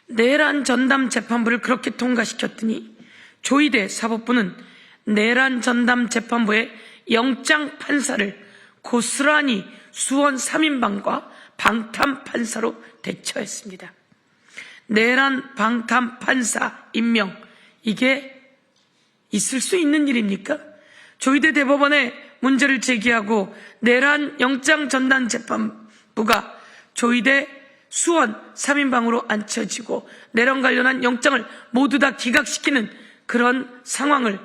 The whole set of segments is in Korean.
내란 전담 재판부를 그렇게 통과시켰더니 조희대 사법부는 내란 전담 재판부의 영장 판사를 고스란히 수원 3인방과 방탄 판사로 대처했습니다. 내란 방탄 판사 임명, 이게 있을 수 있는 일입니까? 조희대 대법원에 문제를 제기하고 내란 영장 전담 재판부가 조희대 수원 3인방으로 앉혀지고 내란 관련한 영장을 모두 다 기각시키는 그런 상황을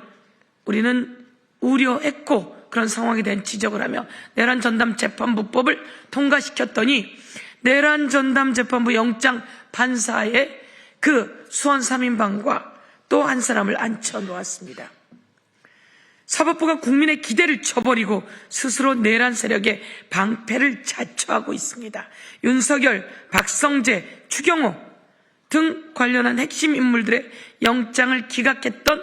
우리는 우려했고, 그런 상황에 대한 지적을 하며 내란 전담 재판부법을 통과시켰더니 내란 전담 재판부 영장 판사의 그 수원 3인방과 또 한 사람을 앉혀 놓았습니다. 사법부가 국민의 기대를 저버리고 스스로 내란 세력의 방패를 자처하고 있습니다. 윤석열, 박성재, 추경호 등 관련한 핵심 인물들의 영장을 기각했던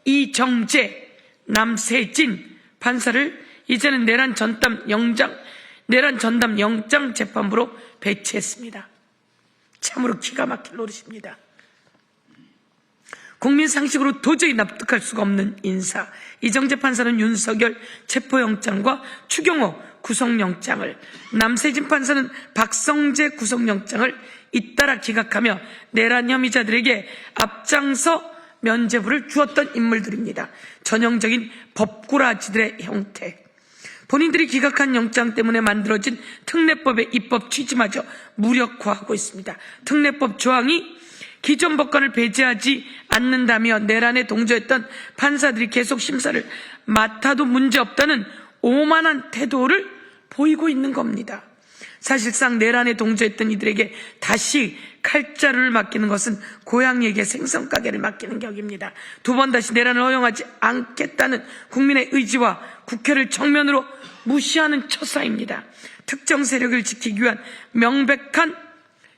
이정재, 남세진 판사를 이제는 내란 전담 영장 재판부로 배치했습니다. 참으로 기가 막힐 노릇입니다. 국민 상식으로 도저히 납득할 수가 없는 인사. 이정재 판사는 윤석열 체포영장과 추경호 구속영장을, 남세진 판사는 박성재 구속영장을 잇따라 기각하며 내란 혐의자들에게 앞장서 면죄부를 주었던 인물들입니다. 전형적인 법꾸라지들의 형태. 본인들이 기각한 영장 때문에 만들어진 특례법의 입법 취지마저 무력화하고 있습니다. 특례법 조항이 기존 법관을 배제하지 않는다며 내란에 동조했던 판사들이 계속 심사를 맡아도 문제없다는 오만한 태도를 보이고 있는 겁니다. 사실상 내란에 동조했던 이들에게 다시 칼자루를 맡기는 것은 고양이에게 생선가게를 맡기는 격입니다. 두 번 다시 내란을 허용하지 않겠다는 국민의 의지와 국회를 정면으로 무시하는 처사입니다. 특정 세력을 지키기 위한 명백한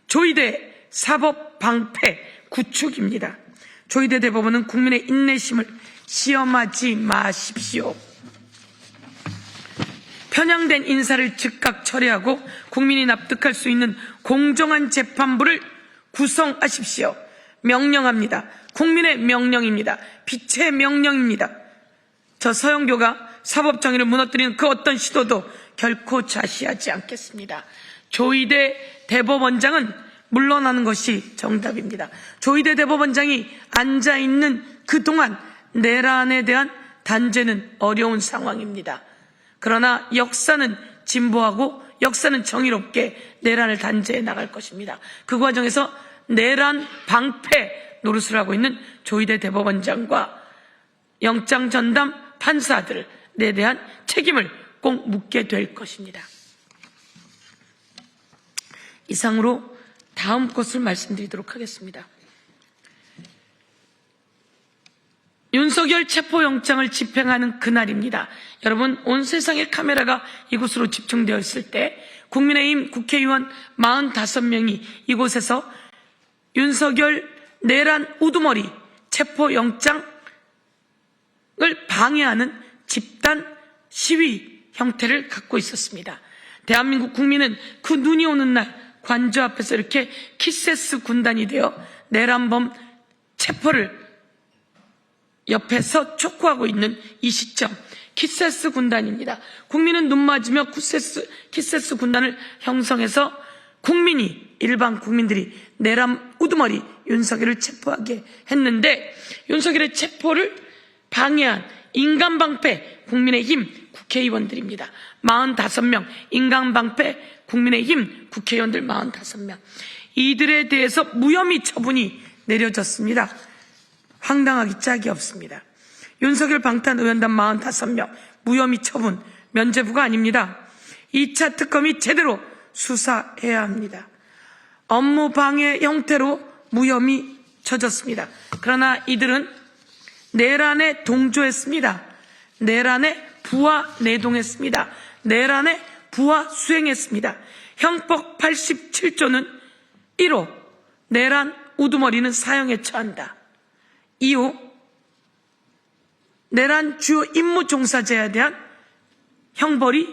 조희대 사법 방패 구축입니다. 조희대 대법원은 국민의 인내심을 시험하지 마십시오. 편향된 인사를 즉각 처리하고 국민이 납득할 수 있는 공정한 재판부를 구성하십시오. 명령합니다. 국민의 명령입니다. 빛의 명령입니다. 저 서영교가 사법정의를 무너뜨리는 그 어떤 시도도 결코 좌시하지 않겠습니다. 조희대 대법원장은 물러나는 것이 정답입니다. 조희대 대법원장이 앉아있는 그동안 내란에 대한 단죄는 어려운 상황입니다. 그러나 역사는 진보하고 역사는 정의롭게 내란을 단죄해 나갈 것입니다. 그 과정에서 내란 방패 노릇을 하고 있는 조희대 대법원장과 영장 전담 판사들에 대한 책임을 꼭 묻게 될 것입니다. 이상으로 다음 것을 말씀드리도록 하겠습니다. 윤석열 체포영장을 집행하는 그날입니다. 여러분, 온 세상의 카메라가 이곳으로 집중되어 있을 때 국민의힘 국회의원 45명이 이곳에서 윤석열 내란 우두머리 체포영장을 방해하는 집단 시위 형태를 갖고 있었습니다. 대한민국 국민은 그 눈이 오는 날 관저 앞에서 이렇게 키세스 군단이 되어 내란범 체포를 옆에서 촉구하고 있는 이 시점, 키세스 군단입니다. 국민은 눈 맞으며 키세스 군단을 형성해서 일반 국민들이 내란 우두머리 윤석열을 체포하게 했는데, 윤석열의 체포를 방해한 인간방패 국민의힘 국회의원들입니다. 45명, 인간방패 국민의힘 국회의원들 45명. 이들에 대해서 무혐의 처분이 내려졌습니다. 황당하기 짝이 없습니다. 윤석열 방탄의원단 45명 무혐의 처분, 면죄부가 아닙니다. 2차 특검이 제대로 수사해야 합니다. 업무 방해 형태로 무혐의 쳐졌습니다. 그러나 이들은 내란에 동조했습니다. 내란에 부하 내동했습니다. 내란에 부하 수행했습니다. 형법 87조는 1호 내란 우두머리는 사형에 처한다. 2호 내란 주요 임무 종사자에 대한 형벌이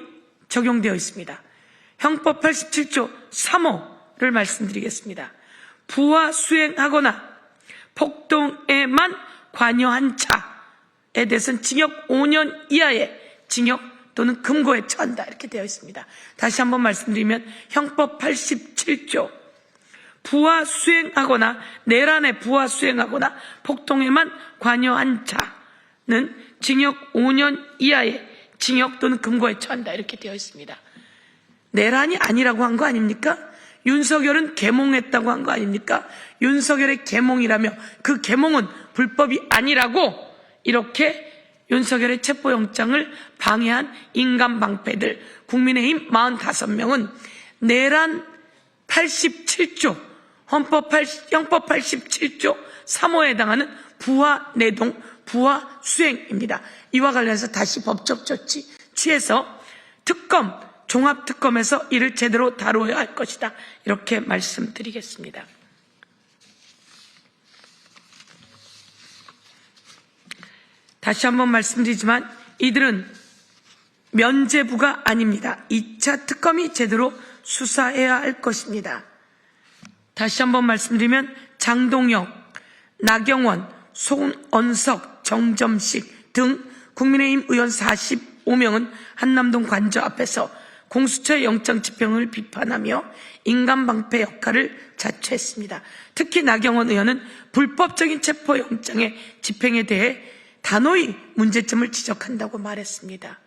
적용되어 있습니다. 형법 87조 3호를 말씀드리겠습니다. 부하 수행하거나 폭동에만 관여한 자에 대해서는 징역 5년 이하의 징역 또는 금고에 처한다 이렇게 되어 있습니다. 다시 한번 말씀드리면 형법 87조 부하 수행하거나 내란에 부하 수행하거나 폭동에만 관여한 자는 징역 5년 이하의 징역 또는 금고에 처한다 이렇게 되어 있습니다. 내란이 아니라고 한 거 아닙니까? 윤석열은 계몽했다고 한 거 아닙니까? 윤석열의 계몽이라며 그 계몽은 불법이 아니라고 이렇게 윤석열의 체포영장을 방해한 인간방패들 국민의힘 45명은 내란 87조 형법 87조 3호에 해당하는 부하 내동 부하 수행입니다. 이와 관련해서 다시 법적 조치 취해서 특검 종합특검에서 이를 제대로 다루어야 할 것이다 이렇게 말씀드리겠습니다. 다시 한번 말씀드리지만 이들은 면죄부가 아닙니다. 2차 특검이 제대로 수사해야 할 것입니다. 다시 한번 말씀드리면 장동혁, 나경원, 손언석, 정점식 등 국민의힘 의원 45명은 한남동 관저 앞에서 공수처의 영장 집행을 비판하며 인간방패 역할을 자처했습니다. 특히 나경원 의원은 불법적인 체포영장의 집행에 대해 단호히 문제점을 지적한다고 말했습니다.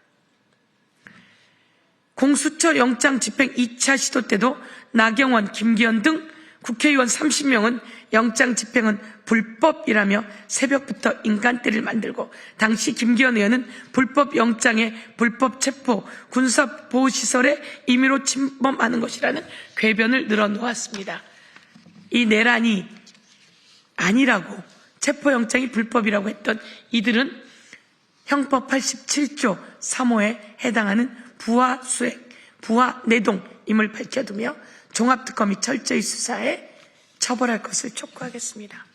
공수처 영장 집행 2차 시도 때도 나경원, 김기현 등 국회의원 30명은 영장 집행은 불법이라며 새벽부터 인간떼를 만들고 당시 김기현 의원은 불법 영장에 불법 체포, 군사보호시설에 임의로 침범하는 것이라는 궤변을 늘어놓았습니다. 이 내란이 아니라고 체포영장이 불법이라고 했던 이들은 형법 87조 3호에 해당하는 부하 수행, 부하 내동임을 밝혀두며 종합특검이 철저히 수사해 처벌할 것을 촉구하겠습니다.